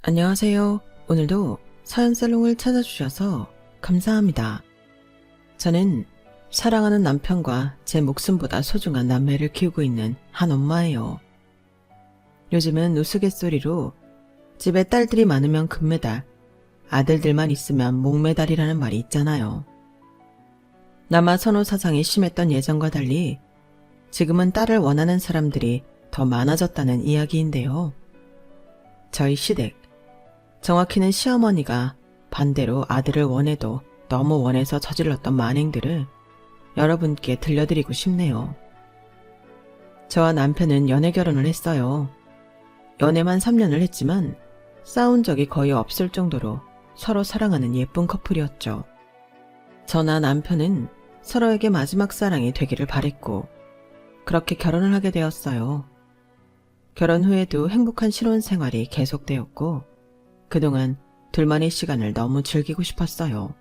안녕하세요. 오늘도 사연살롱을 찾아주셔서 감사합니다. 저는 사랑하는 남편과 제 목숨보다 소중한 남매를 키우고 있는 한 엄마예요. 요즘은 우스갯소리로 집에 딸들이 많으면 금메달, 아들들만 있으면 목메달이라는 말이 있잖아요. 남아 선호 사상이 심했던 예전과 달리 지금은 딸을 원하는 사람들이 더 많아졌다는 이야기인데요. 저희 시댁, 정확히는 시어머니가 반대로 아들을 원해도 너무 원해서 저질렀던 만행들을 여러분께 들려드리고 싶네요. 저와 남편은 연애 결혼을 했어요. 연애만 3년을 했지만 싸운 적이 거의 없을 정도로 서로 사랑하는 예쁜 커플이었죠. 저나 남편은 서로에게 마지막 사랑이 되기를 바랬고 그렇게 결혼을 하게 되었어요. 결혼 후에도 행복한 신혼 생활이 계속되었고 그동안 둘만의 시간을 너무 즐기고 싶었어요.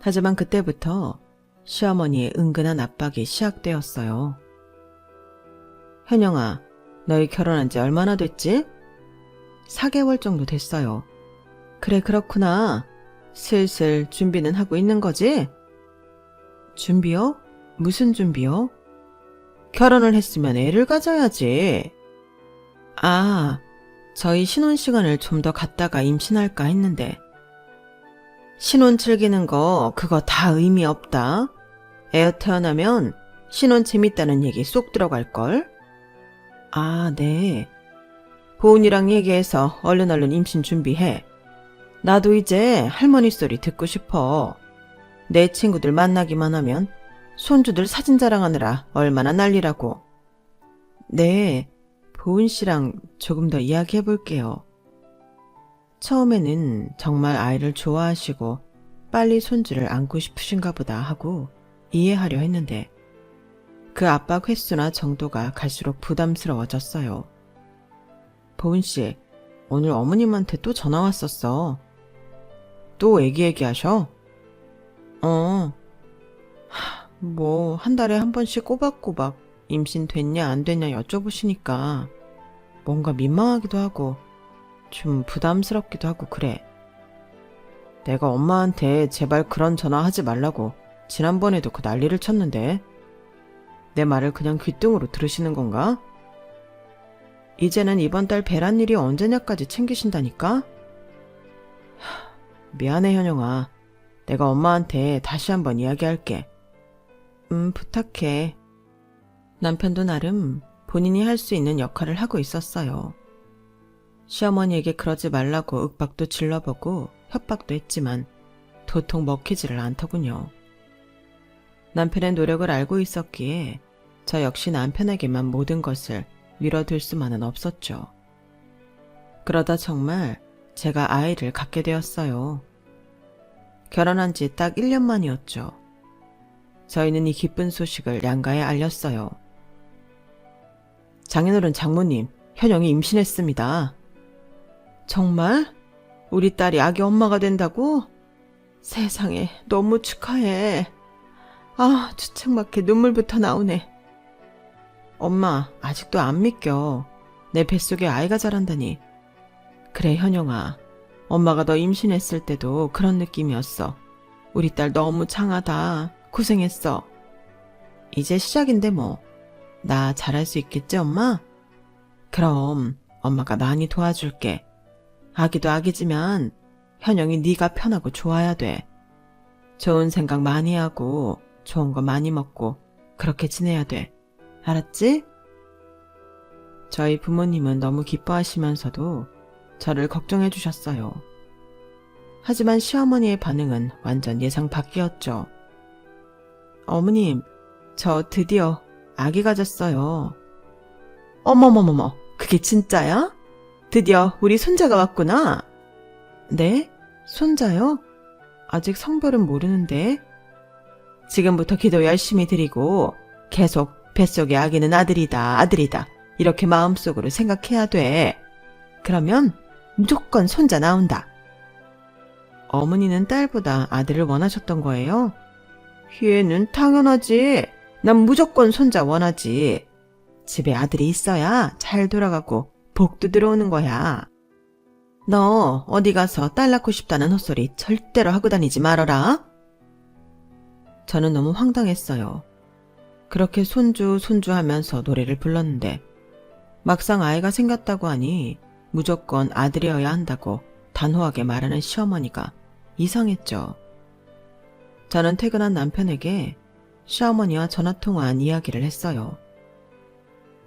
하지만 그때부터 시어머니의 은근한 압박이 시작되었어요. 현영아, 너희 결혼한 지 얼마나 됐지? 4개월 정도 됐어요. 그래, 그렇구나. 슬슬 준비는 하고 있는 거지? 준비요? 무슨 준비요? 결혼을 했으면 애를 가져야지. 아, 저희 신혼 시간을 좀 더 갖다가 임신할까 했는데. 신혼 즐기는 거 그거 다 의미 없다. 애 태어나면 신혼 재밌다는 얘기 쏙 들어갈걸? 아, 네. 보은이랑 얘기해서 얼른 임신 준비해. 나도 이제 할머니 소리 듣고 싶어. 내 친구들 만나기만 하면 손주들 사진 자랑하느라 얼마나 난리라고. 네, 보은 씨랑 조금 더 이야기해 볼게요. 처음에는 정말 아이를 좋아하시고 빨리 손주를 안고 싶으신가 보다 하고 이해하려 했는데 그 압박 횟수나 정도가 갈수록 부담스러워졌어요. 보은 씨, 오늘 어머님한테 또 전화 왔었어. 또 얘기하셔? 뭐 한 달에 한 번씩 꼬박꼬박 임신 됐냐 안 됐냐 여쭤보시니까 뭔가 민망하기도 하고 좀 부담스럽기도 하고 그래. 내가 엄마한테 제발 그런 전화 하지 말라고 지난번에도 그 난리를 쳤는데 내 말을 그냥 귀뚱으로 들으시는 건가? 이제는 이번 달 배란 일이 언제냐까지 챙기신다니까? 미안해 현영아. 내가 엄마한테 다시 한번 이야기할게. 부탁해. 남편도 나름 본인이 할 수 있는 역할을 하고 있었어요. 시어머니에게 그러지 말라고 윽박도 질러보고 협박도 했지만 도통 먹히지를 않더군요. 남편의 노력을 알고 있었기에 저 역시 남편에게만 모든 것을 밀어둘 수만은 없었죠. 그러다 정말 제가 아이를 갖게 되었어요. 결혼한 지 딱 1년 만이었죠. 저희는 이 기쁜 소식을 양가에 알렸어요. 장인어른 장모님, 현영이 임신했습니다. 정말? 우리 딸이 아기 엄마가 된다고? 세상에, 너무 축하해. 아, 주책맞게 눈물부터 나오네. 엄마, 아직도 안 믿겨. 내 뱃속에 아이가 자란다니. 그래, 현영아. 엄마가 너 임신했을 때도 그런 느낌이었어. 우리 딸 너무 장하다. 고생했어. 이제 시작인데 뭐. 나 잘할 수 있겠지, 엄마? 그럼 엄마가 많이 도와줄게. 아기도 아기지만 현영이 네가 편하고 좋아야 돼. 좋은 생각 많이 하고 좋은 거 많이 먹고 그렇게 지내야 돼. 알았지? 저희 부모님은 너무 기뻐하시면서도 저를 걱정해 주셨어요. 하지만 시어머니의 반응은 완전 예상 밖이었죠. 어머님, 저 드디어 아기 가졌어요. 어머머머머, 그게 진짜야? 드디어 우리 손자가 왔구나. 네? 손자요? 아직 성별은 모르는데. 지금부터 기도 열심히 드리고 계속 뱃속의 아기는 아들이다 이렇게 마음속으로 생각해야 돼. 그러면 무조건 손자 나온다. 어머니는 딸보다 아들을 원하셨던 거예요? 얘는 당연하지. 난 무조건 손자 원하지. 집에 아들이 있어야 잘 돌아가고 복도 들어오는 거야. 너 어디 가서 딸 낳고 싶다는 헛소리 절대로 하고 다니지 말어라. 저는 너무 황당했어요. 그렇게 손주 하면서 노래를 불렀는데 막상 아이가 생겼다고 하니 무조건 아들이어야 한다고 단호하게 말하는 시어머니가 이상했죠. 저는 퇴근한 남편에게 시어머니와 전화통화한 이야기를 했어요.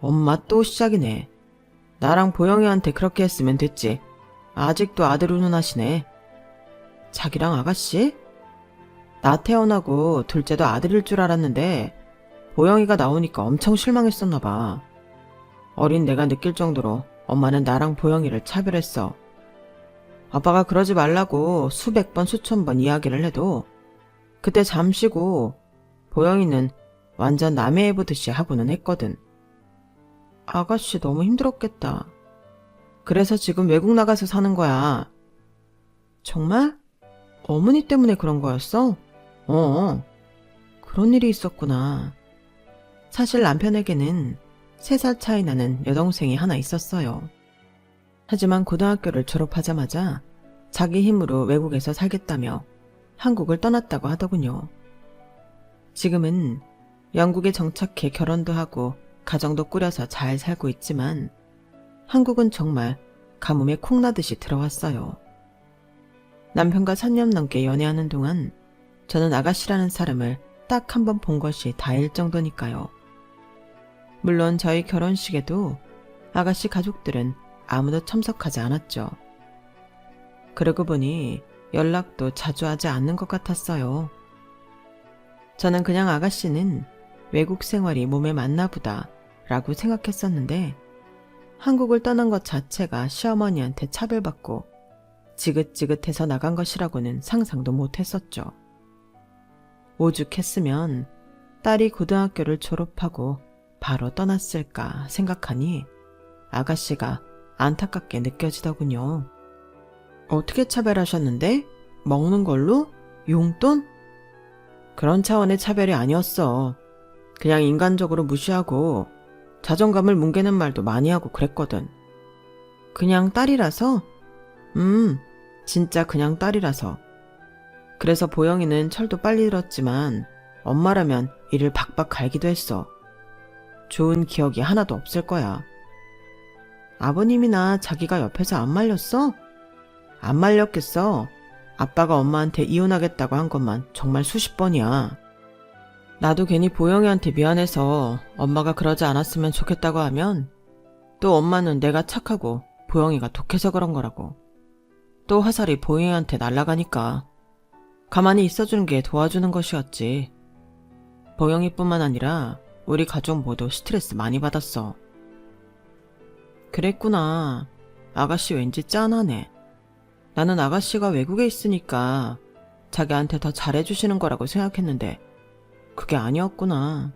엄마 또 시작이네. 나랑 보영이한테 그렇게 했으면 됐지. 아직도 아들 운운하시네. 자기랑 아가씨? 나 태어나고 둘째도 아들일 줄 알았는데 보영이가 나오니까 엄청 실망했었나 봐. 어린 내가 느낄 정도로 엄마는 나랑 보영이를 차별했어. 아빠가 그러지 말라고 수백 번 수천 번 이야기를 해도 그때 잠시고 보영이는 완전 남의 애 보듯이 하고는 했거든. 아가씨 너무 힘들었겠다. 그래서 지금 외국 나가서 사는 거야. 정말? 어머니 때문에 그런 거였어? 그런 일이 있었구나. 사실 남편에게는 3살 차이 나는 여동생이 하나 있었어요. 하지만 고등학교를 졸업하자마자 자기 힘으로 외국에서 살겠다며 한국을 떠났다고 하더군요. 지금은 영국에 정착해 결혼도 하고 가정도 꾸려서 잘 살고 있지만 한국은 정말 가뭄에 콩나듯이 들어왔어요. 남편과 3년 넘게 연애하는 동안 저는 아가씨라는 사람을 딱 한 번 본 것이 다일 정도니까요. 물론 저희 결혼식에도 아가씨 가족들은 아무도 참석하지 않았죠. 그러고 보니 연락도 자주 하지 않는 것 같았어요. 저는 그냥 아가씨는 외국 생활이 몸에 맞나 보다 라고 생각했었는데 한국을 떠난 것 자체가 시어머니한테 차별받고 지긋지긋해서 나간 것이라고는 상상도 못했었죠. 오죽했으면 딸이 고등학교를 졸업하고 바로 떠났을까 생각하니 아가씨가 안타깝게 느껴지더군요. 어떻게 차별하셨는데? 먹는 걸로? 용돈? 그런 차원의 차별이 아니었어. 그냥 인간적으로 무시하고 자존감을 뭉개는 말도 많이 하고 그랬거든. 그냥 딸이라서? 진짜 그냥 딸이라서. 그래서 보영이는 철도 빨리 들었지만 엄마라면 이를 박박 갈기도 했어. 좋은 기억이 하나도 없을 거야. 아버님이나 자기가 옆에서 안 말렸어? 안 말렸겠어. 아빠가 엄마한테 이혼하겠다고 한 것만 정말 수십 번이야. 나도 괜히 보영이한테 미안해서 엄마가 그러지 않았으면 좋겠다고 하면 또 엄마는 내가 착하고 보영이가 독해서 그런 거라고. 또 화살이 보영이한테 날아가니까 가만히 있어주는 게 도와주는 것이었지. 보영이뿐만 아니라 우리 가족 모두 스트레스 많이 받았어. 그랬구나. 아가씨 왠지 짠하네. 나는 아가씨가 외국에 있으니까 자기한테 더 잘해주시는 거라고 생각했는데 그게 아니었구나.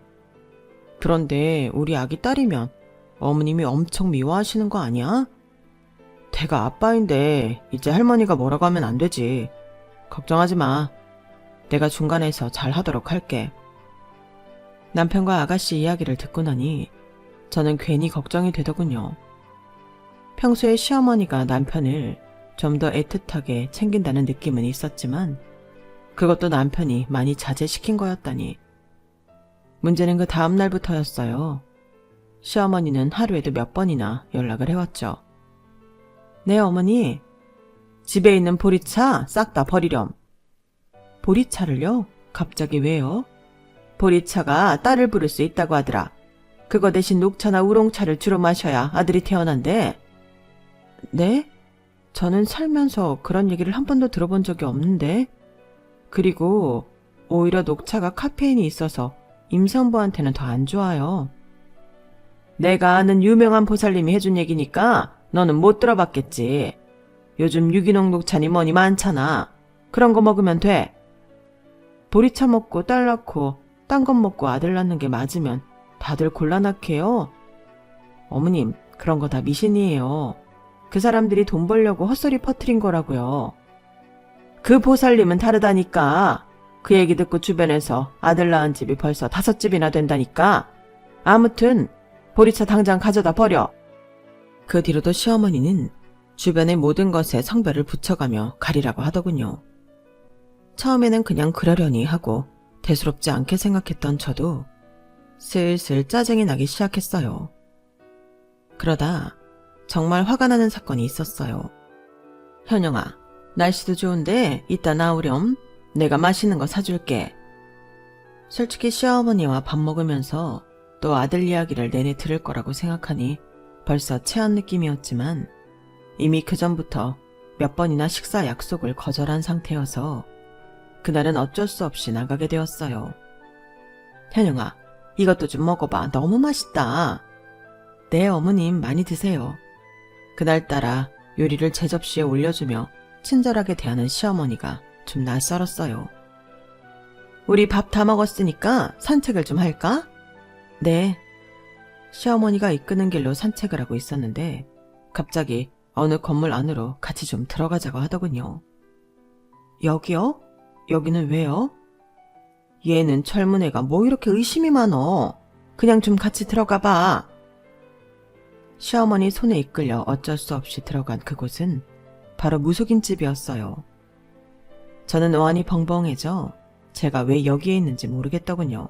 그런데 우리 아기 딸이면 어머님이 엄청 미워하시는 거 아니야? 걔가 아빠인데 이제 할머니가 뭐라고 하면 안 되지. 걱정하지 마. 내가 중간에서 잘 하도록 할게. 남편과 아가씨 이야기를 듣고 나니 저는 괜히 걱정이 되더군요. 평소에 시어머니가 남편을 좀 더 애틋하게 챙긴다는 느낌은 있었지만 그것도 남편이 많이 자제시킨 거였다니. 문제는 그 다음 날부터였어요. 시어머니는 하루에도 몇 번이나 연락을 해왔죠. 네 어머니, 집에 있는 보리차 싹 다 버리렴. 보리차를요? 갑자기 왜요? 보리차가 딸을 부를 수 있다고 하더라. 그거 대신 녹차나 우롱차를 주로 마셔야 아들이 태어난대. 네? 저는 살면서 그런 얘기를 한 번도 들어본 적이 없는데. 그리고 오히려 녹차가 카페인이 있어서 임산부한테는 더 안 좋아요. 내가 아는 유명한 보살님이 해준 얘기니까 너는 못 들어봤겠지. 요즘 유기농 녹차니 뭐니 많잖아. 그런 거 먹으면 돼. 보리차 먹고 딸 낳고 딴 것 먹고 아들 낳는 게 맞으면 다들 곤란하게요. 어머님, 그런 거 다 미신이에요. 그 사람들이 돈 벌려고 헛소리 퍼뜨린 거라고요. 그 보살님은 다르다니까. 그 얘기 듣고 주변에서 아들 낳은 집이 벌써 5집이나 된다니까. 아무튼 보리차 당장 가져다 버려. 그 뒤로도 시어머니는 주변의 모든 것에 성별을 붙여가며 가리라고 하더군요. 처음에는 그냥 그러려니 하고 대수롭지 않게 생각했던 저도 슬슬 짜증이 나기 시작했어요. 그러다 정말 화가 나는 사건이 있었어요. 현영아, 날씨도 좋은데 이따 나오렴. 내가 맛있는 거 사줄게. 솔직히 시어머니와 밥 먹으면서 또 아들 이야기를 내내 들을 거라고 생각하니 벌써 체한 느낌이었지만 이미 그 전부터 몇 번이나 식사 약속을 거절한 상태여서 그날은 어쩔 수 없이 나가게 되었어요. 현영아, 이것도 좀 먹어봐. 너무 맛있다. 네, 어머님 많이 드세요. 그날따라 요리를 제 접시에 올려주며 친절하게 대하는 시어머니가 좀 낯설었어요. 우리 밥 다 먹었으니까 산책을 좀 할까? 네. 시어머니가 이끄는 길로 산책을 하고 있었는데 갑자기 어느 건물 안으로 같이 좀 들어가자고 하더군요. 여기요? 여기는 왜요? 얘는 젊은 애가 뭐 이렇게 의심이 많어. 그냥 좀 같이 들어가 봐. 시어머니 손에 이끌려 어쩔 수 없이 들어간 그곳은 바로 무속인집이었어요. 저는 어안이 벙벙해져 제가 왜 여기에 있는지 모르겠더군요.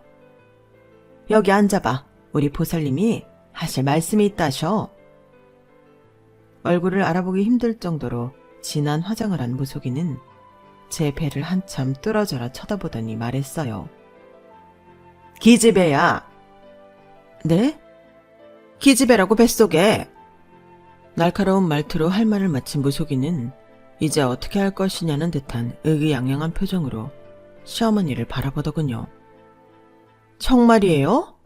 여기 앉아봐. 우리 보살님이 하실 말씀이 있다셔. 얼굴을 알아보기 힘들 정도로 진한 화장을 한 무속인은 제 배를 한참 뚫어져라 쳐다보더니 말했어요. 기집애야. 네? 기집애라고 뱃속에. 날카로운 말투로 할 말을 마친 무속인은 이제 어떻게 할 것이냐는 듯한 의기양양한 표정으로 시어머니를 바라보더군요. 정말이에요?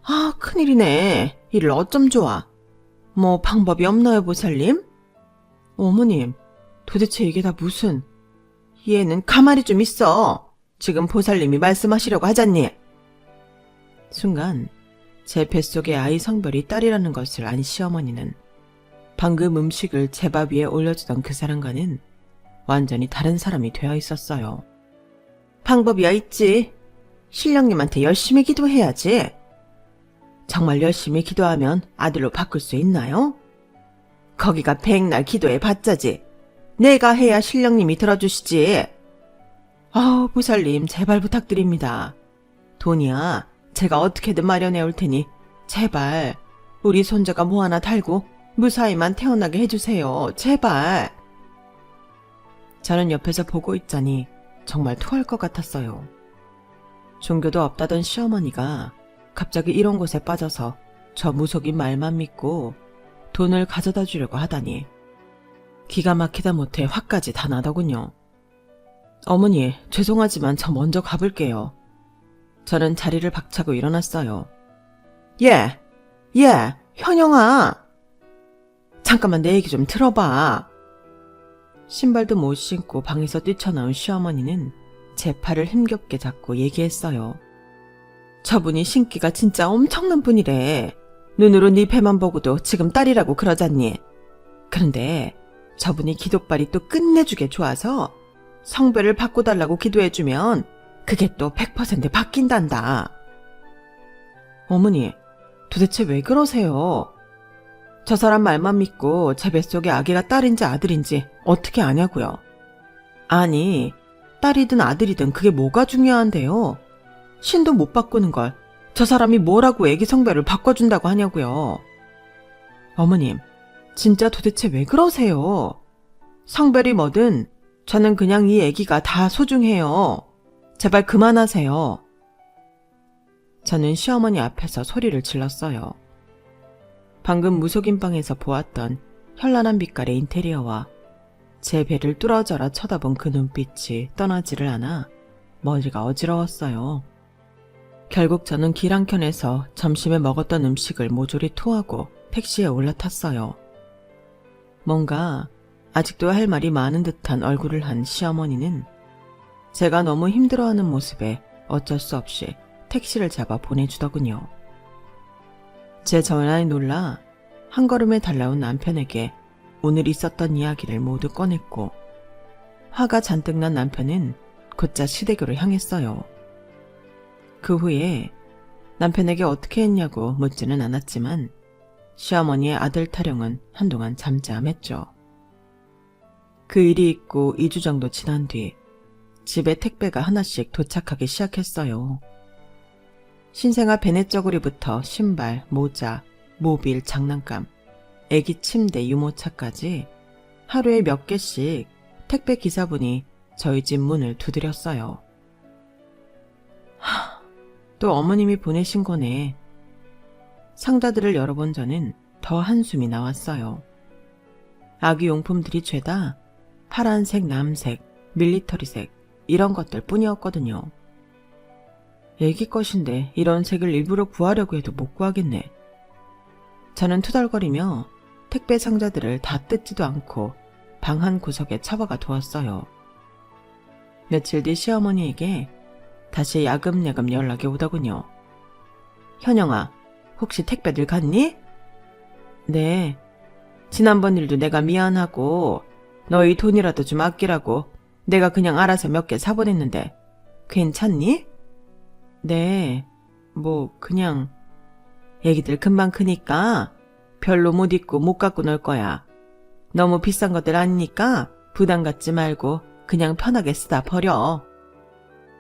아, 큰일이네. 이를 어쩜 좋아. 뭐 방법이 없나요, 보살님? 어머님, 도대체 이게 다 무슨... 얘는 가만히 좀 있어. 지금 보살님이 말씀하시려고 하잖니. 순간 제 뱃속의 아이 성별이 딸이라는 것을 안 시어머니는 방금 음식을 제 밥 위에 올려주던 그 사람과는 완전히 다른 사람이 되어 있었어요. 방법이야 있지. 신령님한테 열심히 기도해야지. 정말 열심히 기도하면 아들로 바꿀 수 있나요? 거기가 백날 기도해 봤자지. 내가 해야 신령님이 들어주시지. 아우, 보살님 제발 부탁드립니다. 돈이야 제가 어떻게든 마련해 올 테니 제발 우리 손자가 뭐 하나 달고 무사히만 태어나게 해주세요. 제발. 저는 옆에서 보고 있자니 정말 토할 것 같았어요. 종교도 없다던 시어머니가 갑자기 이런 곳에 빠져서 저 무속인 말만 믿고 돈을 가져다 주려고 하다니 기가 막히다 못해 화까지 다 나더군요. 어머니, 죄송하지만 저 먼저 가볼게요. 저는 자리를 박차고 일어났어요. 예, 현영아. 잠깐만 내 얘기 좀 들어봐. 신발도 못 신고 방에서 뛰쳐나온 시어머니는 제 팔을 힘겹게 잡고 얘기했어요. 저분이 신기가 진짜 엄청난 분이래. 눈으로 네 배만 보고도 지금 딸이라고 그러잖니. 그런데 저분이 기도빨이 또 끝내주게 좋아서 성별을 바꿔달라고 기도해주면 그게 또 100% 바뀐단다. 어머니, 도대체 왜 그러세요? 저 사람 말만 믿고 제 뱃속에 아기가 딸인지 아들인지 어떻게 아냐고요? 아니, 딸이든 아들이든 그게 뭐가 중요한데요? 신도 못 바꾸는 걸 저 사람이 뭐라고 아기 성별을 바꿔준다고 하냐고요? 어머님, 진짜 도대체 왜 그러세요? 성별이 뭐든 저는 그냥 이 아기가 다 소중해요. 제발 그만하세요. 저는 시어머니 앞에서 소리를 질렀어요. 방금 무속인방에서 보았던 현란한 빛깔의 인테리어와 제 배를 뚫어져라 쳐다본 그 눈빛이 떠나지를 않아 머리가 어지러웠어요. 결국 저는 길 한켠에서 점심에 먹었던 음식을 모조리 토하고 택시에 올라탔어요. 뭔가 아직도 할 말이 많은 듯한 얼굴을 한 시어머니는 제가 너무 힘들어하는 모습에 어쩔 수 없이 택시를 잡아 보내주더군요. 제 전화에 놀라 한 걸음에 달라온 남편에게 오늘 있었던 이야기를 모두 꺼냈고 화가 잔뜩 난 남편은 곧잘 시댁으로 향했어요. 그 후에 남편에게 어떻게 했냐고 묻지는 않았지만 시어머니의 아들 타령은 한동안 잠잠했죠. 그 일이 있고 2주 정도 지난 뒤 집에 택배가 하나씩 도착하기 시작했어요. 신생아 베넷저고리부터 신발, 모자, 모빌, 장난감, 애기 침대, 유모차까지 하루에 몇 개씩 택배 기사분이 저희 집 문을 두드렸어요. 또 어머님이 보내신 거네. 상자들을 열어본 저는 더 한숨이 나왔어요. 아기 용품들이 죄다 파란색, 남색, 밀리터리색 이런 것들 뿐이었거든요. 애기 것인데 이런 색을 일부러 구하려고 해도 못 구하겠네. 저는 투덜거리며 택배 상자들을 다 뜯지도 않고 방 한 구석에 처박아 두었어요. 며칠 뒤 시어머니에게 다시 야금야금 연락이 오더군요. 현영아, 혹시 택배들 갔니? 네. 지난번 일도 내가 미안하고 너희 돈이라도 좀 아끼라고 내가 그냥 알아서 몇 개 사보냈는데 괜찮니? 네. 그냥 애기들 금방 크니까 별로 못 입고 못 갖고 놀 거야. 너무 비싼 것들 아니니까 부담 갖지 말고 그냥 편하게 쓰다 버려.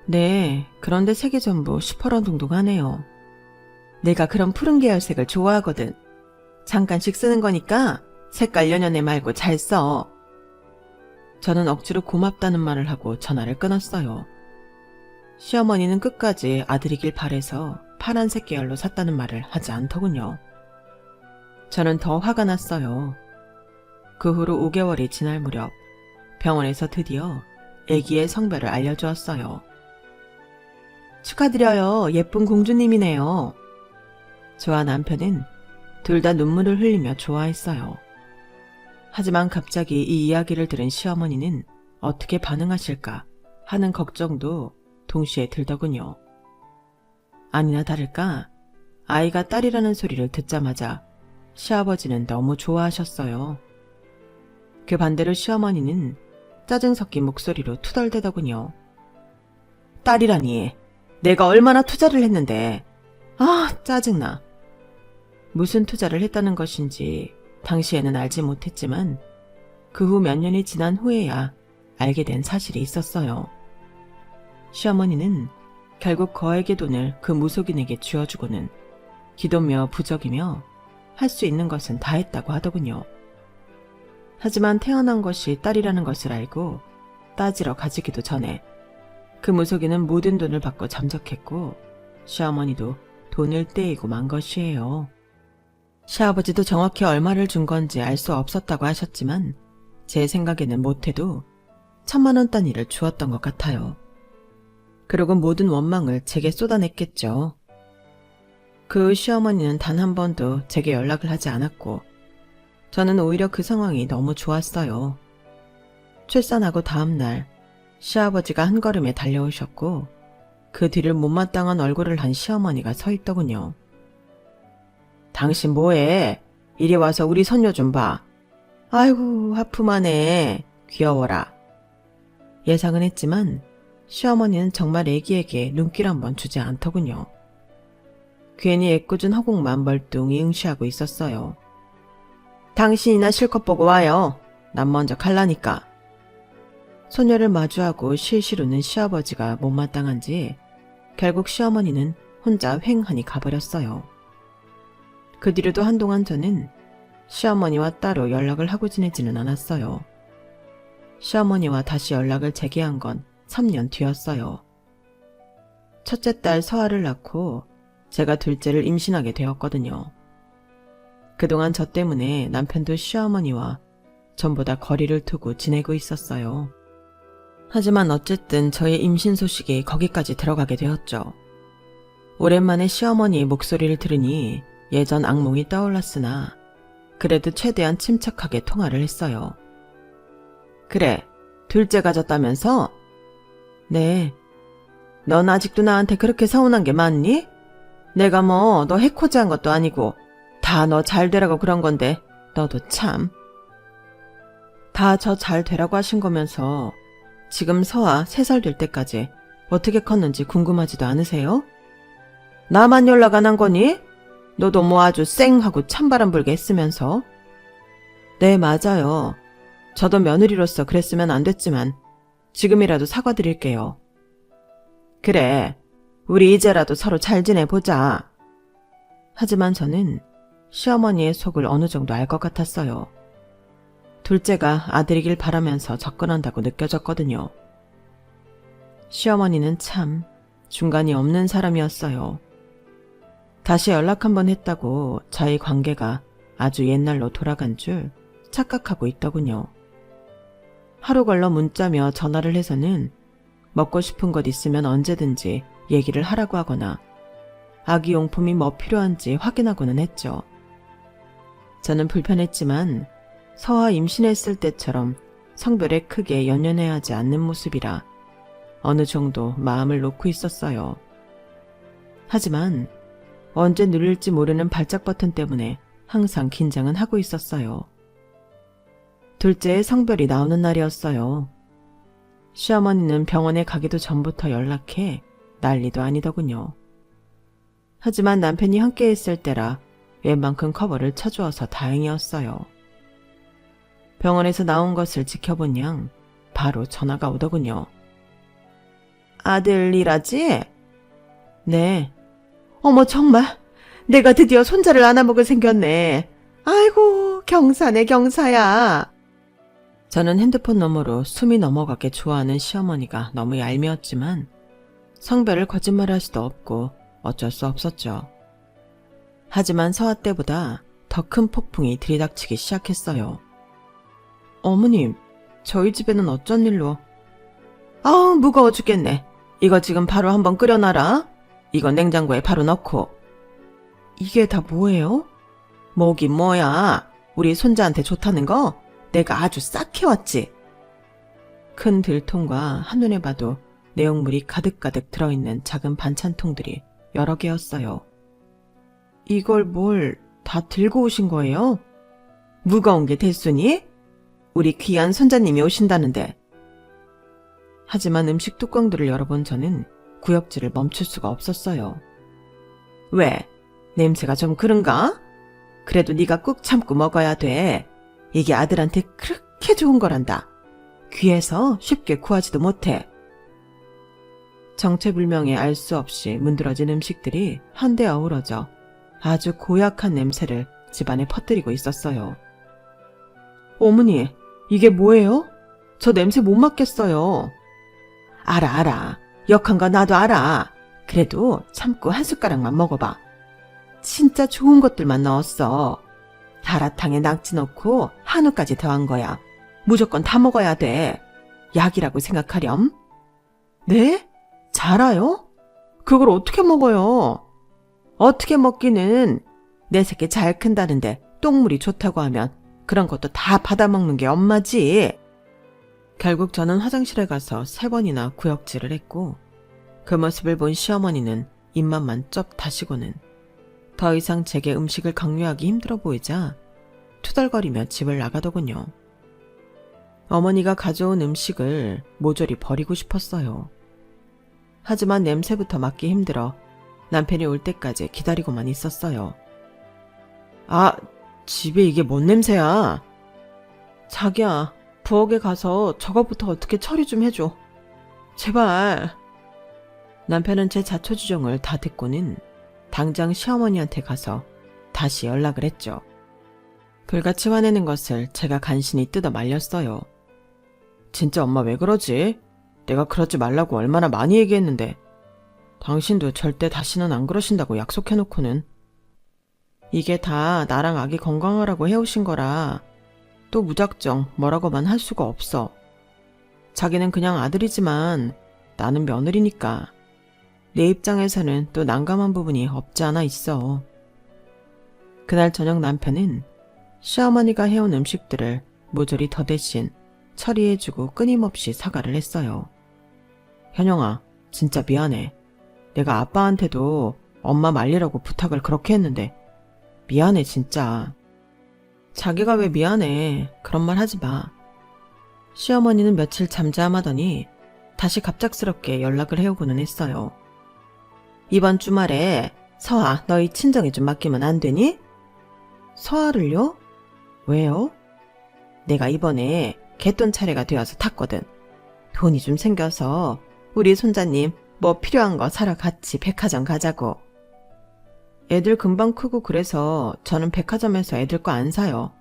네, 그런데 색이 전부 시퍼런둥둥하네요. 내가 그런 푸른 계열색을 좋아하거든. 잠깐씩 쓰는 거니까 색깔 연연해 말고 잘 써. 저는 억지로 고맙다는 말을 하고 전화를 끊었어요. 시어머니는 끝까지 아들이길 바래서 파란색 계열로 샀다는 말을 하지 않더군요. 저는 더 화가 났어요. 그 후로 5개월이 지날 무렵 병원에서 드디어 아기의 성별을 알려주었어요. 축하드려요. 예쁜 공주님이네요. 저와 남편은 둘 다 눈물을 흘리며 좋아했어요. 하지만 갑자기 이 이야기를 들은 시어머니는 어떻게 반응하실까 하는 걱정도 동시에 들더군요. 아니나 다를까 아이가 딸이라는 소리를 듣자마자 시아버지는 너무 좋아하셨어요. 그 반대로 시어머니는 짜증 섞인 목소리로 투덜대더군요. 딸이라니, 내가 얼마나 투자를 했는데. 아, 짜증나. 무슨 투자를 했다는 것인지 당시에는 알지 못했지만 그 후 몇 년이 지난 후에야 알게 된 사실이 있었어요. 시어머니는 결국 거액의 돈을 그 무속인에게 쥐어주고는 기도며 부적이며 할 수 있는 것은 다 했다고 하더군요. 하지만 태어난 것이 딸이라는 것을 알고 따지러 가지기도 전에 그 무속인은 모든 돈을 받고 잠적했고 시어머니도 돈을 떼이고 만 것이에요. 시아버지도 정확히 얼마를 준 건지 알 수 없었다고 하셨지만 제 생각에는 못해도 1,000만 원 단위를 주었던 것 같아요. 그리고 모든 원망을 제게 쏟아냈겠죠. 그 시어머니는 단 한 번도 제게 연락을 하지 않았고 저는 오히려 그 상황이 너무 좋았어요. 출산하고 다음 날 시아버지가 한 걸음에 달려오셨고 그 뒤를 못마땅한 얼굴을 한 시어머니가 서 있더군요. 당신 뭐해? 이리 와서 우리 손녀 좀 봐. 아이고 하품하네. 귀여워라. 예상은 했지만 시어머니는 정말 애기에게 눈길 한번 주지 않더군요. 괜히 애꿎은 허공만 멀뚱히 응시하고 있었어요. 당신이나 실컷 보고 와요. 난 먼저 갈라니까. 소녀를 마주하고 실실 웃는 시아버지가 못마땅한지 결국 시어머니는 혼자 휑하니 가버렸어요. 그 뒤로도 한동안 저는 시어머니와 따로 연락을 하고 지내지는 않았어요. 시어머니와 다시 연락을 재개한 건 3년 뒤였어요. 첫째 딸 서아를 낳고 제가 둘째를 임신하게 되었거든요. 그동안 저 때문에 남편도 시어머니와 전보다 거리를 두고 지내고 있었어요. 하지만 어쨌든 저의 임신 소식이 거기까지 들어가게 되었죠. 오랜만에 시어머니의 목소리를 들으니 예전 악몽이 떠올랐으나 그래도 최대한 침착하게 통화를 했어요. 그래, 둘째 가졌다면서? 네. 넌 아직도 나한테 그렇게 서운한 게 많니? 내가 너 해코지한 것도 아니고 다 너 잘 되라고 그런 건데 너도 참. 다 저 잘 되라고 하신 거면서 지금 서아 3살 될 때까지 어떻게 컸는지 궁금하지도 않으세요? 나만 연락 안 한 거니? 너도 아주 쌩 하고 찬바람 불게 했으면서. 네, 맞아요. 저도 며느리로서 그랬으면 안 됐지만 지금이라도 사과드릴게요. 그래, 우리 이제라도 서로 잘 지내보자. 하지만 저는 시어머니의 속을 어느 정도 알 것 같았어요. 둘째가 아들이길 바라면서 접근한다고 느껴졌거든요. 시어머니는 참 중간이 없는 사람이었어요. 다시 연락 한번 했다고 저희 관계가 아주 옛날로 돌아간 줄 착각하고 있더군요. 하루 걸러 문자며 전화를 해서는 먹고 싶은 것 있으면 언제든지 얘기를 하라고 하거나 아기용품이 뭐 필요한지 확인하고는 했죠. 저는 불편했지만 서아 임신했을 때처럼 성별에 크게 연연해하지 않는 모습이라 어느 정도 마음을 놓고 있었어요. 하지만 언제 누를지 모르는 발작 버튼 때문에 항상 긴장은 하고 있었어요. 둘째의 성별이 나오는 날이었어요. 시어머니는 병원에 가기도 전부터 연락해 난리도 아니더군요. 하지만 남편이 함께 있을 때라 웬만큼 커버를 쳐주어서 다행이었어요. 병원에서 나온 것을 지켜본 양 바로 전화가 오더군요. 아들이라지? 네. 어머 정말 내가 드디어 손자를 안아먹을 생겼네. 아이고 경사네 경사야. 저는 핸드폰 너머로 숨이 넘어가게 좋아하는 시어머니가 너무 얄미웠지만 성별을 거짓말할 수도 없고 어쩔 수 없었죠. 하지만 서아 때보다 더 큰 폭풍이 들이닥치기 시작했어요. 어머님, 저희 집에는 어쩐 일로? 아우 무거워 죽겠네. 이거 지금 바로 한번 끓여놔라. 이거 냉장고에 바로 넣고. 이게 다 뭐예요? 뭐긴 뭐야. 우리 손자한테 좋다는 거 내가 아주 싹 해왔지. 큰 들통과 한눈에 봐도 내용물이 가득가득 들어있는 작은 반찬통들이 여러 개였어요. 이걸 뭘 다 들고 오신 거예요? 무거운 게 됐으니? 우리 귀한 손자님이 오신다는데. 하지만 음식 뚜껑들을 열어본 저는 구역질을 멈출 수가 없었어요. 왜? 냄새가 좀 그런가? 그래도 네가 꾹 참고 먹어야 돼. 이게 아들한테 그렇게 좋은 거란다. 귀해서 쉽게 구하지도 못해. 정체불명의 알 수 없이 문드러진 음식들이 한데 어우러져 아주 고약한 냄새를 집안에 퍼뜨리고 있었어요. 어머니, 이게 뭐예요? 저 냄새 못 맡겠어요. 알아. 역한 거 나도 알아. 그래도 참고 한 숟가락만 먹어봐. 진짜 좋은 것들만 넣었어. 다라탕에 낙지 넣고 한우까지 더한 거야. 무조건 다 먹어야 돼. 약이라고 생각하렴? 네? 잘 알아요? 그걸 어떻게 먹어요? 어떻게 먹기는 내 새끼 잘 큰다는데 똥물이 좋다고 하면 그런 것도 다 받아먹는 게 엄마지. 결국 저는 화장실에 가서 3번이나 구역질을 했고 그 모습을 본 시어머니는 입맛만 쩝 다시고는 더 이상 제게 음식을 강요하기 힘들어 보이자 투덜거리며 집을 나가더군요. 어머니가 가져온 음식을 모조리 버리고 싶었어요. 하지만 냄새부터 맡기 힘들어 남편이 올 때까지 기다리고만 있었어요. 아, 집에 이게 뭔 냄새야? 자기야, 부엌에 가서 저거부터 어떻게 처리 좀 해줘. 제발. 남편은 제 자초지종을 다 듣고는 당장 시어머니한테 가서 다시 연락을 했죠. 불같이 화내는 것을 제가 간신히 뜯어 말렸어요. 진짜 엄마 왜 그러지? 내가 그러지 말라고 얼마나 많이 얘기했는데. 당신도 절대 다시는 안 그러신다고 약속해놓고는. 이게 다 나랑 아기 건강하라고 해오신 거라 또 무작정 뭐라고만 할 수가 없어. 자기는 그냥 아들이지만 나는 며느리니까. 내 입장에서는 또 난감한 부분이 없지 않아 있어. 그날 저녁 남편은 시어머니가 해온 음식들을 모조리 더 대신 처리해주고 끊임없이 사과를 했어요. 현영아, 진짜 미안해. 내가 아빠한테도 엄마 말리라고 부탁을 그렇게 했는데 미안해 진짜. 자기가 왜 미안해. 그런 말 하지 마. 시어머니는 며칠 잠잠하더니 다시 갑작스럽게 연락을 해오고는 했어요. 이번 주말에 서아 너희 친정에 좀 맡기면 안 되니? 서아를요? 왜요? 내가 이번에 개돈 차례가 되어서 탔거든. 돈이 좀 생겨서 우리 손자님 뭐 필요한 거 사러 같이 백화점 가자고. 애들 금방 크고 그래서 저는 백화점에서 애들 거 안 사요.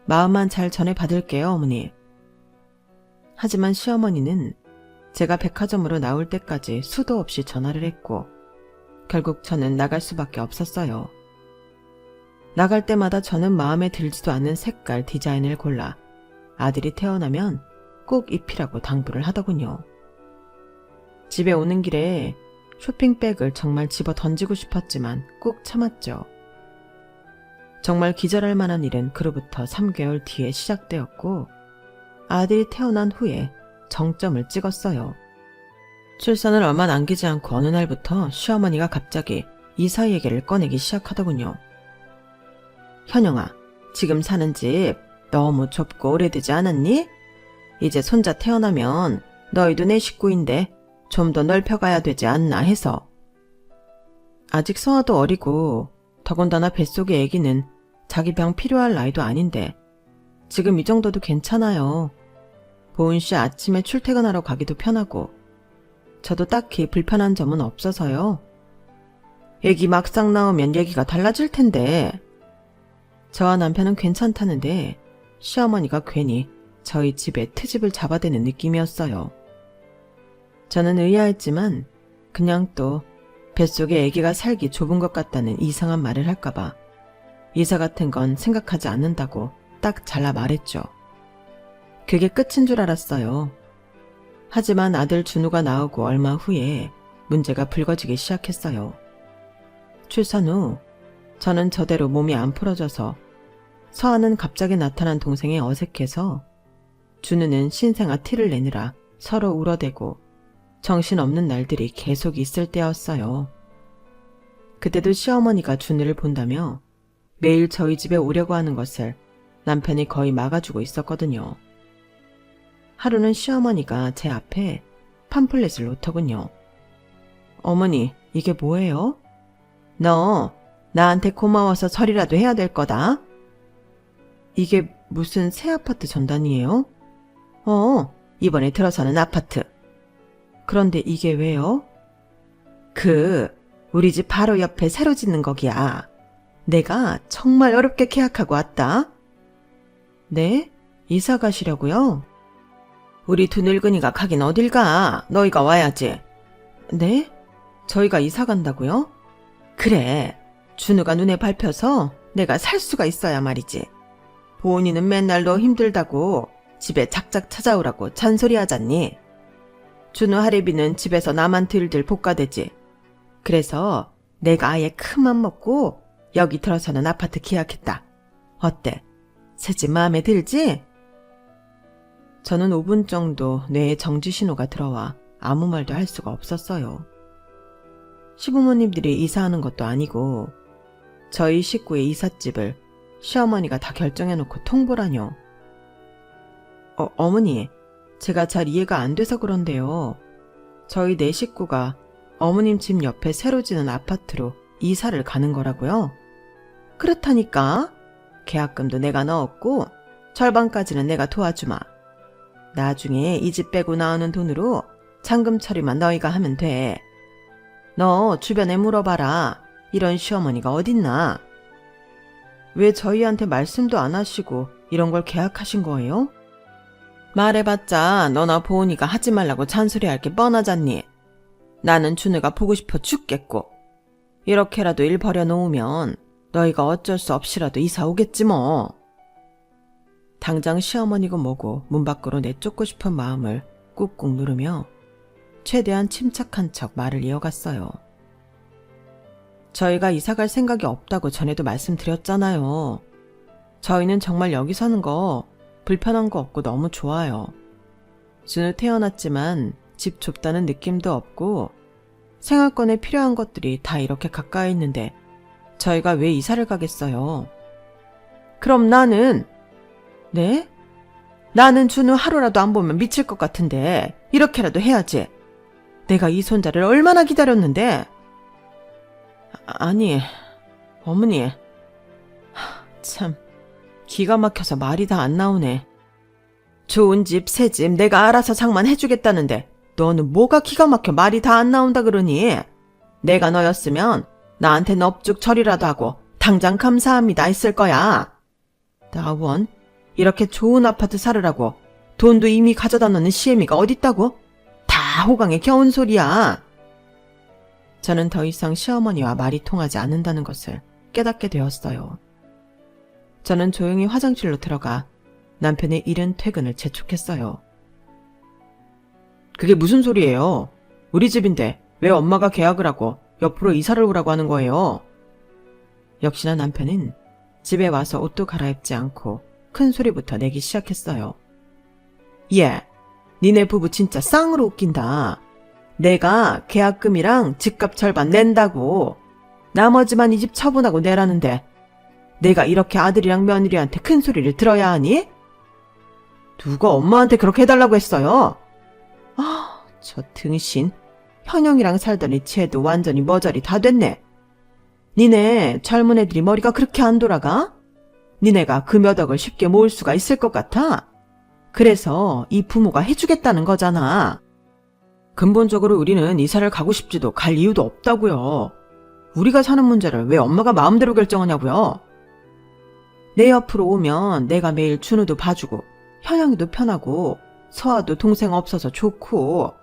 마음만 잘 전해받을게요, 어머니. 하지만 시어머니는 제가 백화점으로 나올 때까지 수도 없이 전화를 했고 결국 저는 나갈 수밖에 없었어요. 나갈 때마다 저는 마음에 들지도 않는 색깔 디자인을 골라 아들이 태어나면 꼭 입히라고 당부를 하더군요. 집에 오는 길에 쇼핑백을 정말 집어 던지고 싶었지만 꾹 참았죠. 정말 기절할 만한 일은 그로부터 3개월 뒤에 시작되었고 아들이 태어난 후에 정점을 찍었어요. 출산을 얼마 남기지 않고 어느 날부터 시어머니가 갑자기 이사 얘기를 꺼내기 시작하더군요. 현영아, 지금 사는 집 너무 좁고 오래되지 않았니? 이제 손자 태어나면 너희도 내 식구인데 좀 더 넓혀가야 되지 않나 해서. 아직 서아도 어리고 더군다나 뱃속의 아기는 자기 병 필요할 나이도 아닌데 지금 이 정도도 괜찮아요. 보은 씨 아침에 출퇴근하러 가기도 편하고 저도 딱히 불편한 점은 없어서요. 애기 막상 나오면 얘기가 달라질 텐데. 저와 남편은 괜찮다는데 시어머니가 괜히 저희 집에 트집을 잡아대는 느낌이었어요. 저는 의아했지만 그냥 또 뱃속에 아기가 살기 좁은 것 같다는 이상한 말을 할까봐 이사 같은 건 생각하지 않는다고 딱 잘라 말했죠. 그게 끝인 줄 알았어요. 하지만 아들 준우가 나오고 얼마 후에 문제가 불거지기 시작했어요. 출산 후 저는 저대로 몸이 안 풀어져서 서아는 갑자기 나타난 동생에 어색해서 준우는 신생아 티를 내느라 서로 울어대고 정신없는 날들이 계속 있을 때였어요. 그때도 시어머니가 준우를 본다며 매일 저희 집에 오려고 하는 것을 남편이 거의 막아주고 있었거든요. 하루는 시어머니가 제 앞에 팜플렛을 놓더군요. 어머니, 이게 뭐예요? 너 나한테 고마워서 설이라도 해야 될 거다. 이게 무슨 새 아파트 전단이에요? 이번에 들어서는 아파트. 그런데 이게 왜요? 우리 집 바로 옆에 새로 짓는 거기야. 내가 정말 어렵게 계약하고 왔다. 네? 이사 가시려고요? 우리 두 늙은이가 가긴 어딜 가. 너희가 와야지. 네? 저희가 이사 간다고요? 그래. 준우가 눈에 밟혀서 내가 살 수가 있어야 말이지. 보은이는 맨날 너 힘들다고 집에 작작 찾아오라고 잔소리하잖니. 준우 할애비는 집에서 나만 들들 볶아대지. 그래서 내가 아예 큰맘 먹고 여기 들어서는 아파트 계약했다. 어때? 새 집 마음에 들지? 저는 5분 정도 뇌에 정지 신호가 들어와 아무 말도 할 수가 없었어요. 시부모님들이 이사하는 것도 아니고 저희 식구의 이삿집을 시어머니가 다 결정해놓고 통보라뇨. 어머니, 제가 잘 이해가 안 돼서 그런데요. 저희 네 식구가 어머님 집 옆에 새로 지는 아파트로 이사를 가는 거라고요? 그렇다니까. 계약금도 내가 넣었고 절반까지는 내가 도와주마. 나중에 이 집 빼고 나오는 돈으로 잔금 처리만 너희가 하면 돼. 너 주변에 물어봐라. 이런 시어머니가 어딨나? 왜 저희한테 말씀도 안 하시고 이런 걸 계약하신 거예요? 말해봤자 너나 보은이가 하지 말라고 잔소리할 게 뻔하잖니. 나는 준우가 보고 싶어 죽겠고 이렇게라도 일 벌여놓으면 너희가 어쩔 수 없이라도 이사 오겠지 뭐. 당장 시어머니고 뭐고 문 밖으로 내쫓고 싶은 마음을 꾹꾹 누르며 최대한 침착한 척 말을 이어갔어요. 저희가 이사갈 생각이 없다고 전에도 말씀드렸잖아요. 저희는 정말 여기 사는 거 불편한 거 없고 너무 좋아요. 준우 태어났지만 집 좁다는 느낌도 없고 생활권에 필요한 것들이 다 이렇게 가까이 있는데 저희가 왜 이사를 가겠어요? 그럼 나는... 네? 나는 준우 하루라도 안 보면 미칠 것 같은데 이렇게라도 해야지. 내가 이 손자를 얼마나 기다렸는데. 아니, 어머니. 참, 기가 막혀서 말이 다 안 나오네. 좋은 집, 새 집 내가 알아서 장만해주겠다는데 너는 뭐가 기가 막혀 말이 다 안 나온다 그러니? 내가 너였으면 나한테 넙죽 처리라도 하고 당장 감사합니다 했을 거야. 나원, 이렇게 좋은 아파트 사르라고 돈도 이미 가져다 놓는 시애미가 어딨다고? 다 호강에 겨운 소리야. 저는 더 이상 시어머니와 말이 통하지 않는다는 것을 깨닫게 되었어요. 저는 조용히 화장실로 들어가 남편의 이른 퇴근을 재촉했어요. 그게 무슨 소리예요? 우리 집인데 왜 엄마가 계약을 하고 옆으로 이사를 오라고 하는 거예요? 역시나 남편은 집에 와서 옷도 갈아입지 않고 큰 소리부터 내기 시작했어요. 예, 니네 부부 진짜 쌍으로 웃긴다. 내가 계약금이랑 집값 절반 낸다고. 나머지만 이 집 처분하고 내라는데 내가 이렇게 아들이랑 며느리한테 큰 소리를 들어야 하니? 누가 엄마한테 그렇게 해달라고 했어요? 아, 저 등신. 현영이랑 살더니 쟤도 완전히 머저리 다 됐네. 니네 젊은 애들이 머리가 그렇게 안 돌아가? 니네가 그 몇 억을 쉽게 모을 수가 있을 것 같아? 그래서 이 부모가 해주겠다는 거잖아. 근본적으로 우리는 이사를 가고 싶지도 갈 이유도 없다고요. 우리가 사는 문제를 왜 엄마가 마음대로 결정하냐고요. 내 옆으로 오면 내가 매일 준우도 봐주고 현영이도 편하고 서아도 동생 없어서 좋고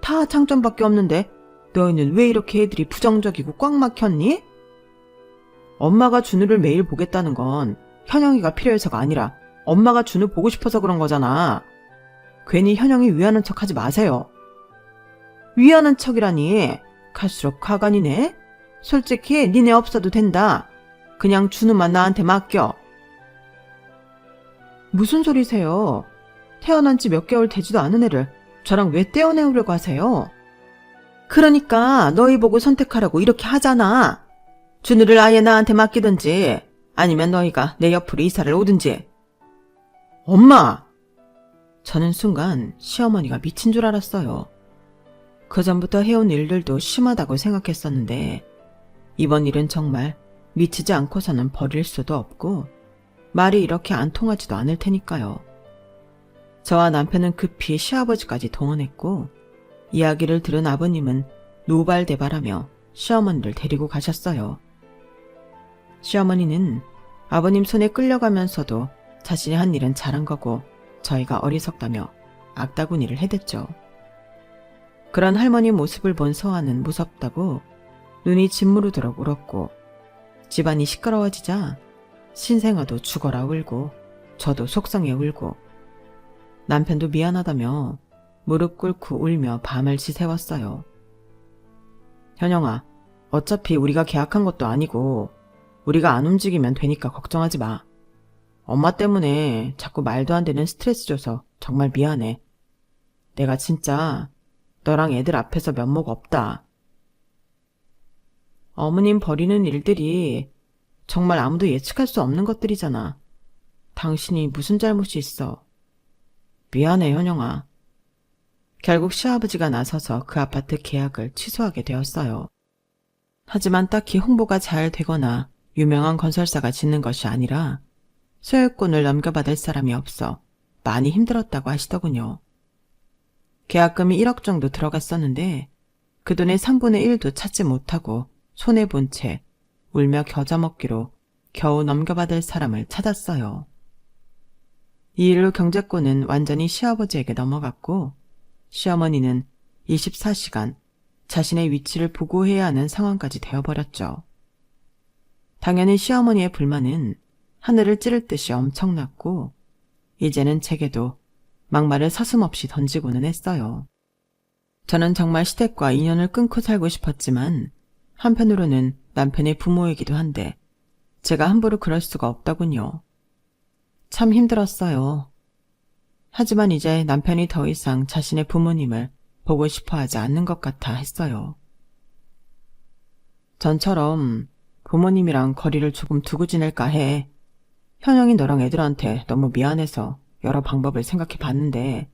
다 장점밖에 없는데 너희는 왜 이렇게 애들이 부정적이고 꽉 막혔니? 엄마가 준우를 매일 보겠다는 건 현영이가 필요해서가 아니라 엄마가 준우 보고 싶어서 그런 거잖아. 괜히 현영이 위하는 척 하지 마세요. 위하는 척이라니. 갈수록 가관이네. 솔직히 니네 없어도 된다. 그냥 준우만 나한테 맡겨. 무슨 소리세요? 태어난 지 몇 개월 되지도 않은 애를 저랑 왜 떼어내우려고 하세요? 그러니까 너희 보고 선택하라고 이렇게 하잖아. 준우를 아예 나한테 맡기든지 아니면 너희가 내 옆으로 이사를 오든지. 엄마! 저는 순간 시어머니가 미친 줄 알았어요. 그전부터 해온 일들도 심하다고 생각했었는데 이번 일은 정말 미치지 않고서는 버릴 수도 없고 말이 이렇게 안 통하지도 않을 테니까요. 저와 남편은 급히 시아버지까지 동원했고 이야기를 들은 아버님은 노발대발하며 시어머니를 데리고 가셨어요. 시어머니는 아버님 손에 끌려가면서도 자신이 한 일은 잘한 거고 저희가 어리석다며 악다구니를 해댔죠. 그런 할머니 모습을 본 서아는 무섭다고 눈이 짓무르도록 울었고 집안이 시끄러워지자 신생아도 죽어라 울고 저도 속상해 울고 남편도 미안하다며 무릎 꿇고 울며 밤을 지새웠어요. 현영아, 어차피 우리가 계약한 것도 아니고 우리가 안 움직이면 되니까 걱정하지 마. 엄마 때문에 자꾸 말도 안 되는 스트레스 줘서 정말 미안해. 내가 진짜 너랑 애들 앞에서 면목 없다. 어머님 버리는 일들이 정말 아무도 예측할 수 없는 것들이잖아. 당신이 무슨 잘못이 있어. 미안해, 현영아. 결국 시아버지가 나서서 그 아파트 계약을 취소하게 되었어요. 하지만 딱히 홍보가 잘 되거나 유명한 건설사가 짓는 것이 아니라 소유권을 넘겨받을 사람이 없어 많이 힘들었다고 하시더군요. 계약금이 1억 정도 들어갔었는데 그 돈의 3분의 1도 찾지 못하고 손해본 채 울며 겨자 먹기로 겨우 넘겨받을 사람을 찾았어요. 이 일로 경제권은 완전히 시아버지에게 넘어갔고 시어머니는 24시간 자신의 위치를 보고해야 하는 상황까지 되어버렸죠. 당연히 시어머니의 불만은 하늘을 찌를 듯이 엄청났고 이제는 제게도 막말을 서슴없이 던지고는 했어요. 저는 정말 시댁과 인연을 끊고 살고 싶었지만 한편으로는 남편의 부모이기도 한데 제가 함부로 그럴 수가 없더군요. 참 힘들었어요. 하지만 이제 남편이 더 이상 자신의 부모님을 보고 싶어 하지 않는 것 같아 했어요. 전처럼 부모님이랑 거리를 조금 두고 지낼까 해. 현영이 너랑 애들한테 너무 미안해서 여러 방법을 생각해 봤는데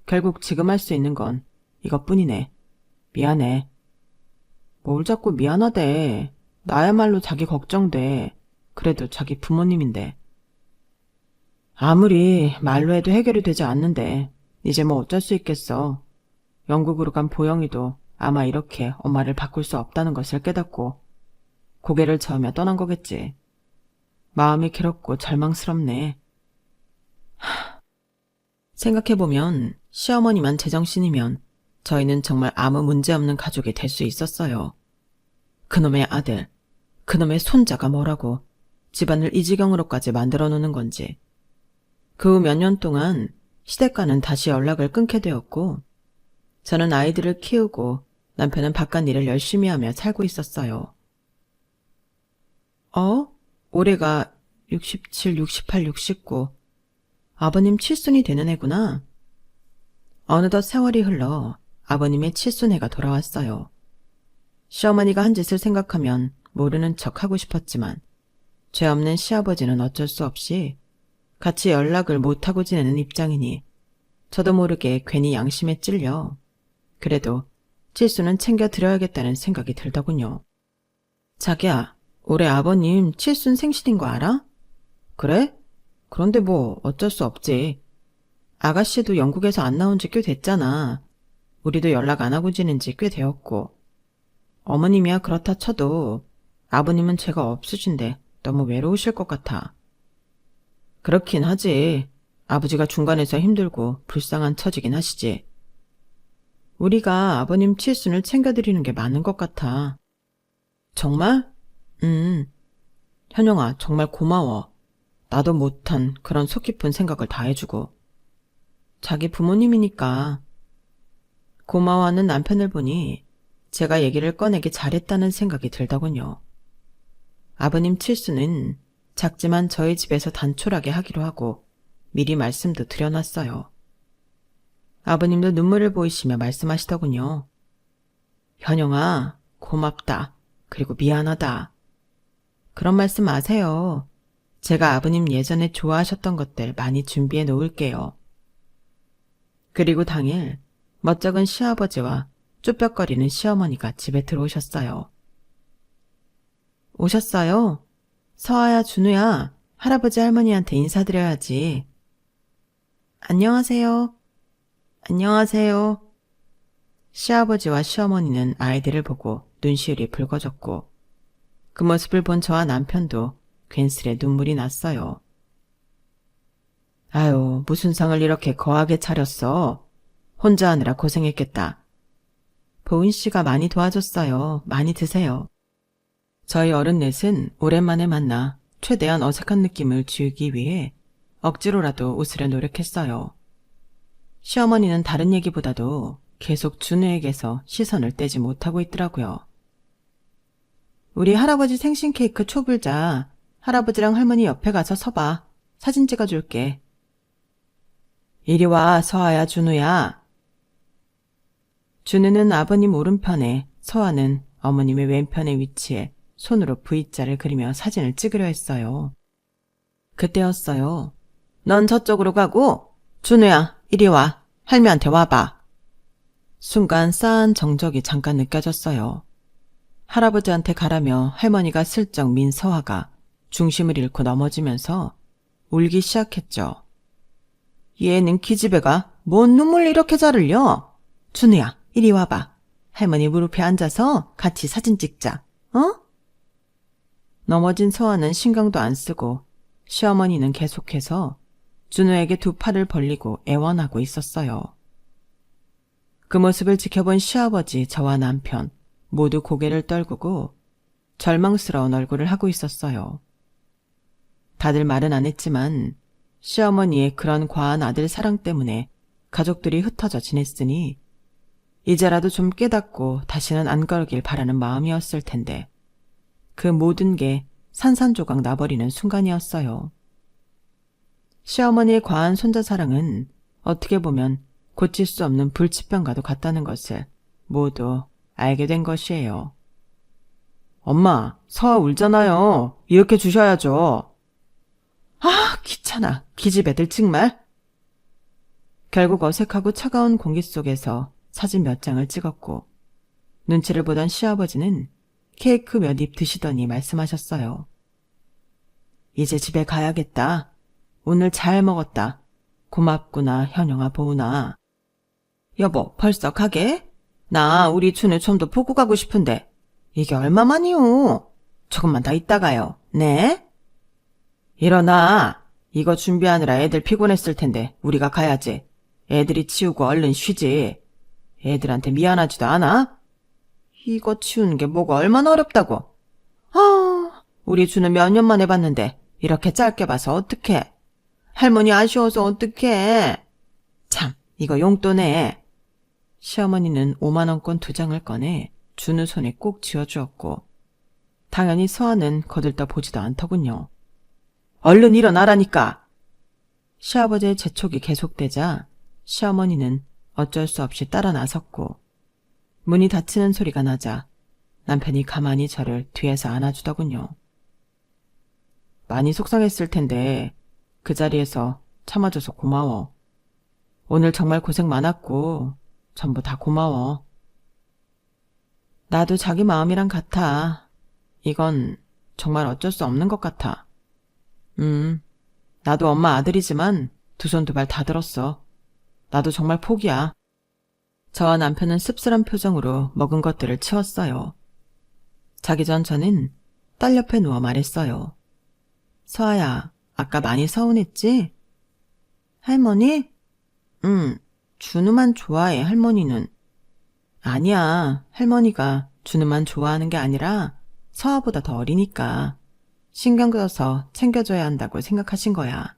결국 지금 할 수 있는 건 이것뿐이네. 미안해. 뭘 자꾸 미안하대. 나야말로 자기 걱정돼. 그래도 자기 부모님인데. 아무리 말로 해도 해결이 되지 않는데 이제 뭐 어쩔 수 있겠어. 영국으로 간 보영이도 아마 이렇게 엄마를 바꿀 수 없다는 것을 깨닫고 고개를 저으며 떠난 거겠지. 마음이 괴롭고 절망스럽네. 생각해보면 시어머니만 제정신이면 저희는 정말 아무 문제 없는 가족이 될 수 있었어요. 그놈의 아들, 그놈의 손자가 뭐라고 집안을 이 지경으로까지 만들어 놓는 건지. 그 후 몇 년 동안 시댁과는 다시 연락을 끊게 되었고 저는 아이들을 키우고 남편은 바깥 일을 열심히 하며 살고 있었어요. 올해가 67, 68, 69. 아버님 칠순이 되는 해구나. 어느덧 세월이 흘러 아버님의 칠순해가 돌아왔어요. 시어머니가 한 짓을 생각하면 모르는 척 하고 싶었지만 죄 없는 시아버지는 어쩔 수 없이 같이 연락을 못하고 지내는 입장이니 저도 모르게 괜히 양심에 찔려 그래도 칠순은 챙겨드려야겠다는 생각이 들더군요. 자기야, 올해 아버님 칠순 생신인 거 알아? 그래? 그런데 뭐 어쩔 수 없지. 아가씨도 영국에서 안 나온 지 꽤 됐잖아. 우리도 연락 안 하고 지낸 지 꽤 되었고. 어머님이야 그렇다 쳐도 아버님은 죄가 없으신데 너무 외로우실 것 같아. 그렇긴 하지. 아버지가 중간에서 힘들고 불쌍한 처지긴 하시지. 우리가 아버님 칠순을 챙겨드리는 게 많은 것 같아. 정말? 현영아, 정말 고마워. 나도 못한 그런 속 깊은 생각을 다 해주고. 자기 부모님이니까. 고마워하는 남편을 보니 제가 얘기를 꺼내기 잘했다는 생각이 들더군요. 아버님 칠수는 작지만 저희 집에서 단촐하게 하기로 하고 미리 말씀도 드려놨어요. 아버님도 눈물을 보이시며 말씀하시더군요. 현영아, 고맙다. 그리고 미안하다. 그런 말씀 마세요. 제가 아버님 예전에 좋아하셨던 것들 많이 준비해 놓을게요. 그리고 당일 멋쩍은 시아버지와 쭈뼛거리는 시어머니가 집에 들어오셨어요. 오셨어요? 서아야, 준우야, 할아버지 할머니한테 인사드려야지. 안녕하세요. 안녕하세요. 시아버지와 시어머니는 아이들을 보고 눈시울이 붉어졌고 그 모습을 본 저와 남편도 괜스레 눈물이 났어요. 아유, 무슨 상을 이렇게 거하게 차렸어. 혼자 하느라 고생했겠다. 보은 씨가 많이 도와줬어요. 많이 드세요. 저희 어른 넷은 오랜만에 만나 최대한 어색한 느낌을 지우기 위해 억지로라도 웃으려 노력했어요. 시어머니는 다른 얘기보다도 계속 준우에게서 시선을 떼지 못하고 있더라고요. 우리 할아버지 생신 케이크 초불자. 할아버지랑 할머니 옆에 가서 서봐. 사진 찍어줄게. 이리 와, 서아야, 준우야. 준우는 아버님 오른편에, 서아는 어머님의 왼편에 위치해 손으로 V자를 그리며 사진을 찍으려 했어요. 그때였어요. 넌 저쪽으로 가고, 준우야, 이리 와. 할미한테 와봐. 순간 싸한 정적이 잠깐 느껴졌어요. 할아버지한테 가라며 할머니가 슬쩍 민 서아가 중심을 잃고 넘어지면서 울기 시작했죠. 얘는 기집애가 뭔 눈물 이렇게 잘 흘려? 준우야, 이리 와봐. 할머니 무릎에 앉아서 같이 사진 찍자. 어? 넘어진 서아는 신경도 안 쓰고 시어머니는 계속해서 준우에게 두 팔을 벌리고 애원하고 있었어요. 그 모습을 지켜본 시아버지, 저와 남편 모두 고개를 떨구고 절망스러운 얼굴을 하고 있었어요. 다들 말은 안 했지만 시어머니의 그런 과한 아들 사랑 때문에 가족들이 흩어져 지냈으니 이제라도 좀 깨닫고 다시는 안 그러길 바라는 마음이었을 텐데 그 모든 게 산산조각 나버리는 순간이었어요. 시어머니의 과한 손자 사랑은 어떻게 보면 고칠 수 없는 불치병과도 같다는 것을 모두 알게 된 것이에요. 엄마, 서아 울잖아요. 이렇게 주셔야죠. 아, 귀찮아. 기집애들 정말. 결국 어색하고 차가운 공기 속에서 사진 몇 장을 찍었고 눈치를 보던 시아버지는 케이크 몇 입 드시더니 말씀하셨어요. 이제 집에 가야겠다. 오늘 잘 먹었다. 고맙구나, 현영아, 보은아. 여보, 벌써 가게? 나 우리 춘우 좀 더 보고 가고 싶은데. 이게 얼마만이요? 조금만 더 있다가요. 네? 일어나. 이거 준비하느라 애들 피곤했을 텐데 우리가 가야지. 애들이 치우고 얼른 쉬지. 애들한테 미안하지도 않아? 이거 치우는 게 뭐가 얼마나 어렵다고. 우리 준우 몇 년 만에 봤는데 이렇게 짧게 봐서 어떡해. 할머니 아쉬워서 어떡해. 참, 이거 용돈에. 시어머니는 5만원권 2장을 꺼내 준우 손에 꼭 쥐어주었고 당연히 서아는 거들떠 보지도 않더군요. 얼른 일어나라니까. 시아버지의 재촉이 계속되자 시어머니는 어쩔 수 없이 따라 나섰고 문이 닫히는 소리가 나자 남편이 가만히 저를 뒤에서 안아주더군요. 많이 속상했을 텐데 그 자리에서 참아줘서 고마워. 오늘 정말 고생 많았고 전부 다 고마워. 나도 자기 마음이랑 같아. 이건 정말 어쩔 수 없는 것 같아. 나도 엄마 아들이지만 두 손 두 발 다 들었어. 나도 정말 포기야. 저와 남편은 씁쓸한 표정으로 먹은 것들을 치웠어요. 자기 전 저는 딸 옆에 누워 말했어요. 서아야, 아까 많이 서운했지? 할머니? 준우만 좋아해, 할머니는. 아니야, 할머니가 준우만 좋아하는 게 아니라 서아보다 더 어리니까 신경 써서 챙겨줘야 한다고 생각하신 거야.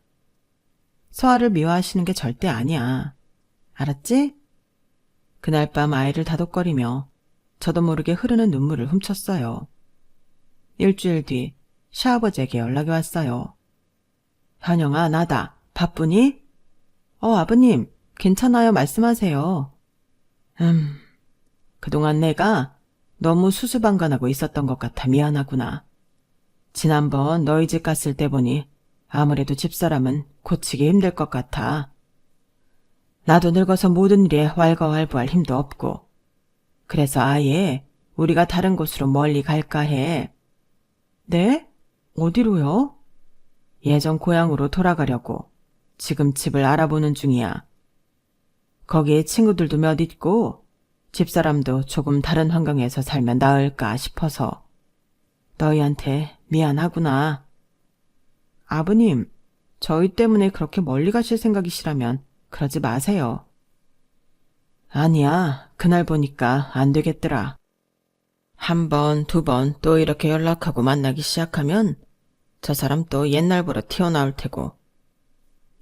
서아를 미워하시는 게 절대 아니야. 알았지? 그날 밤 아이를 다독거리며 저도 모르게 흐르는 눈물을 훔쳤어요. 일주일 뒤 시아버지에게 연락이 왔어요. 현영아, 나다. 바쁘니? 아버님, 괜찮아요. 말씀하세요. 그동안 내가 너무 수수방관하고 있었던 것 같아 미안하구나. 지난번 너희 집 갔을 때 보니 아무래도 집사람은 고치기 힘들 것 같아. 나도 늙어서 모든 일에 왈가왈부할 힘도 없고 그래서 아예 우리가 다른 곳으로 멀리 갈까 해. 네? 어디로요? 예전 고향으로 돌아가려고 지금 집을 알아보는 중이야. 거기에 친구들도 몇 있고 집사람도 조금 다른 환경에서 살면 나을까 싶어서. 너희한테 미안하구나. 아버님, 저희 때문에 그렇게 멀리 가실 생각이시라면 그러지 마세요. 아니야, 그날 보니까 안 되겠더라. 한 번, 두 번 또 이렇게 연락하고 만나기 시작하면 저 사람 또 옛날보로 튀어나올 테고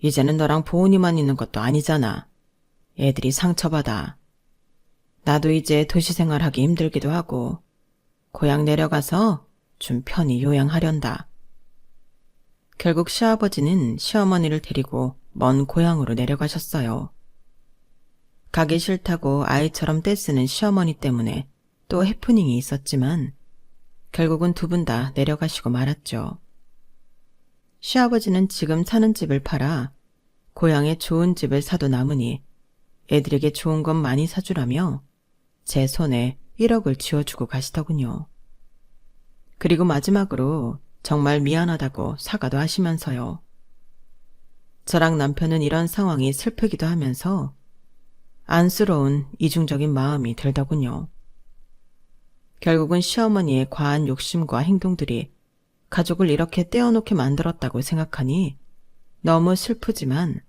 이제는 너랑 보은이만 있는 것도 아니잖아. 애들이 상처받아. 나도 이제 도시생활하기 힘들기도 하고 고향 내려가서 좀 편히 요양하련다. 결국 시아버지는 시어머니를 데리고 먼 고향으로 내려가셨어요. 가기 싫다고 아이처럼 떼쓰는 시어머니 때문에 또 해프닝이 있었지만 결국은 두 분 다 내려가시고 말았죠. 시아버지는 지금 사는 집을 팔아 고향에 좋은 집을 사도 남으니 애들에게 좋은 것 많이 사주라며 제 손에 1억을 쥐어주고 가시더군요. 그리고 마지막으로 정말 미안하다고 사과도 하시면서요. 저랑 남편은 이런 상황이 슬프기도 하면서 안쓰러운 이중적인 마음이 들더군요. 결국은 시어머니의 과한 욕심과 행동들이 가족을 이렇게 떼어놓게 만들었다고 생각하니 너무 슬프지만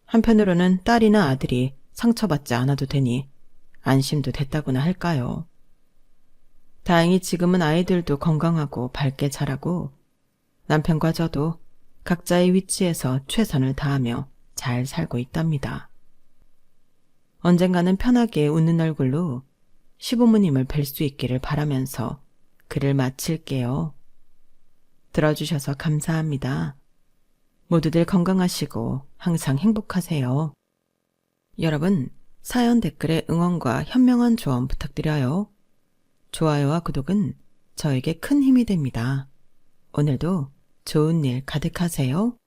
한편으로는 딸이나 아들이 상처받지 않아도 되니 안심도 됐다고나 할까요. 다행히 지금은 아이들도 건강하고 밝게 자라고 남편과 저도 각자의 위치에서 최선을 다하며 잘 살고 있답니다. 언젠가는 편하게 웃는 얼굴로 시부모님을 뵐 수 있기를 바라면서 글을 마칠게요. 들어주셔서 감사합니다. 모두들 건강하시고 항상 행복하세요. 여러분, 사연 댓글에 응원과 현명한 조언 부탁드려요. 좋아요와 구독은 저에게 큰 힘이 됩니다. 오늘도 좋은 일 가득하세요.